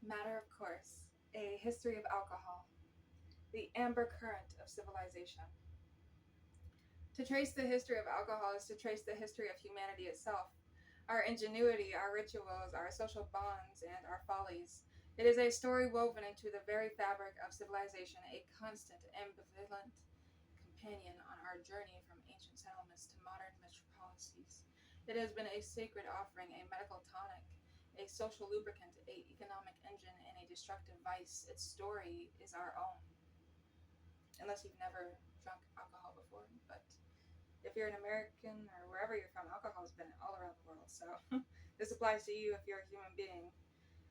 Matter of course, a history of alcohol, the amber current of civilization. To trace the history of alcohol is to trace the history of humanity itself, our ingenuity, our rituals, our social bonds, and our follies. It is a story woven into the very fabric of civilization, a constant, ambivalent companion on our journey from ancient settlements to modern metropolises. It has been a sacred offering, a medical tonic, a social lubricant, a economic engine, and a destructive vice. Its story is our own, unless you've never drunk alcohol before. But if you're an American or wherever you're from, alcohol has been all around the world. So this applies to you if you're a human being.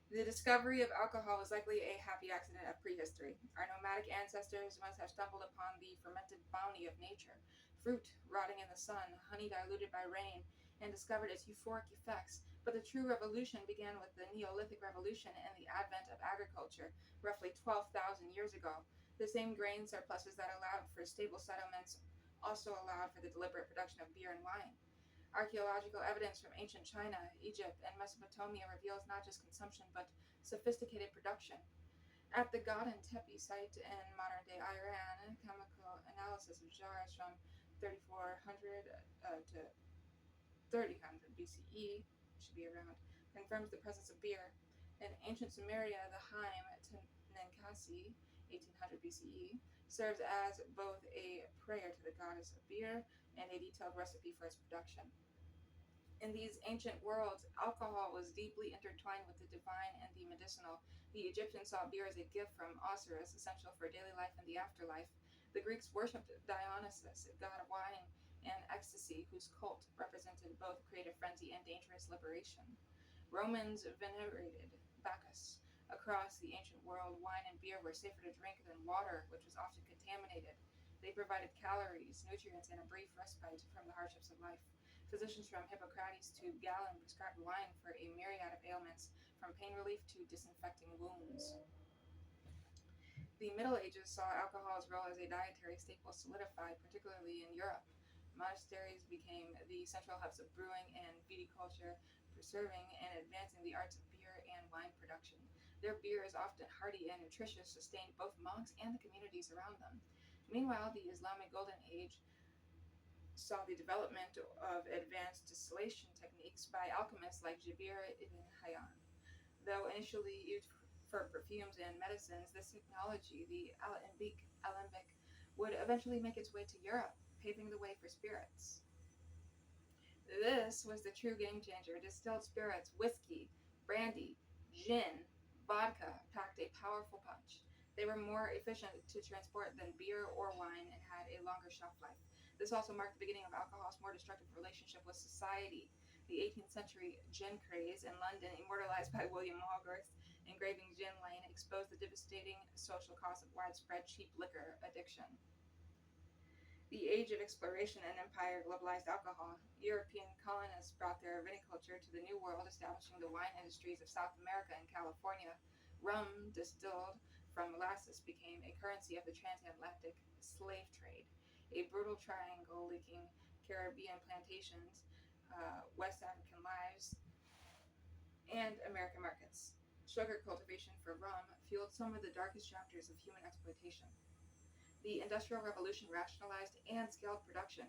The discovery of alcohol was likely a happy accident of prehistory. Our nomadic ancestors must have stumbled upon the fermented bounty of nature, fruit rotting in the sun, honey diluted by rain, and discovered its euphoric effects. But the true revolution began with the Neolithic Revolution and the advent of agriculture, roughly 12,000 years ago. The same grain surpluses that allowed for stable settlements also allowed for the deliberate production of beer and wine. Archaeological evidence from ancient China, Egypt, and Mesopotamia reveals not just consumption but sophisticated production. At the Godin Tepe site in modern day Iran, chemical analysis of jars from 3400 to 3000 BCE, should be around, confirms the presence of beer. In ancient Sumeria, the Haim Tenkasi, 1800 BCE, serves as both a prayer to the goddess of beer and a detailed recipe for its production. In these ancient worlds, alcohol was deeply intertwined with the divine and the medicinal. The Egyptians saw beer as a gift from Osiris, essential for daily life and the afterlife. The Greeks worshipped Dionysus, a god of wine and ecstasy, whose cult represented both creative frenzy and dangerous liberation. Romans venerated Bacchus. Across the ancient world, wine and beer were safer to drink than water, which was often contaminated. They provided calories, nutrients, and a brief respite from the hardships of life. Physicians from Hippocrates to Galen prescribed wine for a myriad of ailments, from pain relief to disinfecting wounds. The Middle Ages saw alcohol's role as a dietary staple solidified, particularly in Europe. Monasteries became the central hubs of brewing and viticulture, preserving and advancing the arts of beer and wine production. Their beer is often hearty and nutritious, sustained both monks and the communities around them. Meanwhile, the Islamic Golden Age saw the development of advanced distillation techniques by alchemists like Jabir ibn Hayyan. Though initially used for perfumes and medicines, this technology, the alembic, would eventually make its way to Europe, paving the way for spirits. This was the true game changer. Distilled spirits, whiskey, brandy, gin, vodka packed a powerful punch. They were more efficient to transport than beer or wine and had a longer shelf life. This also marked the beginning of alcohol's more destructive relationship with society. The 18th century gin craze in London, immortalized by William Hogarth's engraving Gin Lane, exposed the devastating social cost of widespread cheap liquor addiction. The age of exploration and empire globalized alcohol. European colonists brought their viticulture to the New World, establishing the wine industries of South America and California. Rum, distilled from molasses, became a currency of the transatlantic slave trade, a brutal triangle linking Caribbean plantations, West African lives, and American markets. Sugar cultivation for rum fueled some of the darkest chapters of human exploitation. The Industrial Revolution rationalized and scaled production.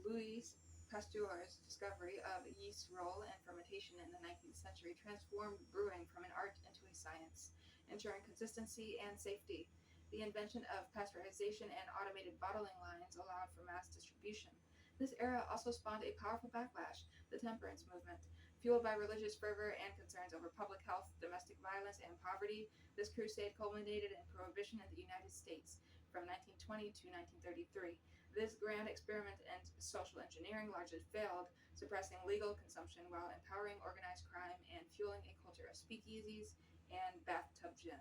Louis Pasteur's discovery of yeast's role in fermentation in the 19th century transformed brewing from an art into a science, ensuring consistency and safety. The invention of pasteurization and automated bottling lines allowed for mass distribution. This era also spawned a powerful backlash, the temperance movement. Fueled by religious fervor and concerns over public health, domestic violence, and poverty, this crusade culminated in prohibition in the United States from 1920 to 1933. This grand experiment in social engineering largely failed, suppressing legal consumption while empowering organized crime and fueling a culture of speakeasies and bathtub gin.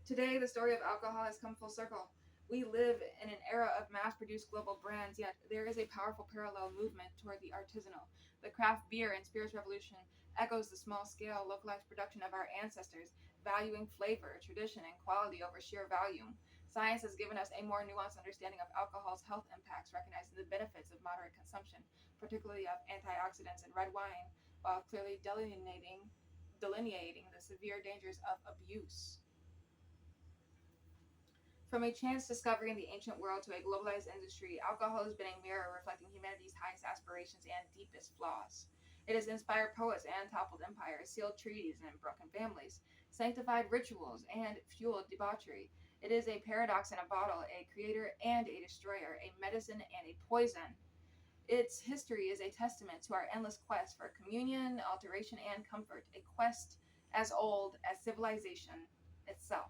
Today, the story of alcohol has come full circle. We live in an era of mass produced global brands, yet there is a powerful parallel movement toward the artisanal. The craft beer and spirits revolution echoes the small scale, localized production of our ancestors, valuing flavor, tradition, and quality over sheer volume. Science has given us a more nuanced understanding of alcohol's health impacts, recognizing the benefits of moderate consumption, particularly of antioxidants in red wine, while clearly delineating delineating the severe dangers of abuse. From a chance discovery in the ancient world to a globalized industry, alcohol has been a mirror reflecting humanity's highest aspirations and deepest flaws. It has inspired poets and toppled empires, sealed treaties and broken families, sanctified rituals, and fueled debauchery. It is a paradox in a bottle, a creator and a destroyer, a medicine and a poison. Its history is a testament to our endless quest for communion, alteration, and comfort, a quest as old as civilization itself.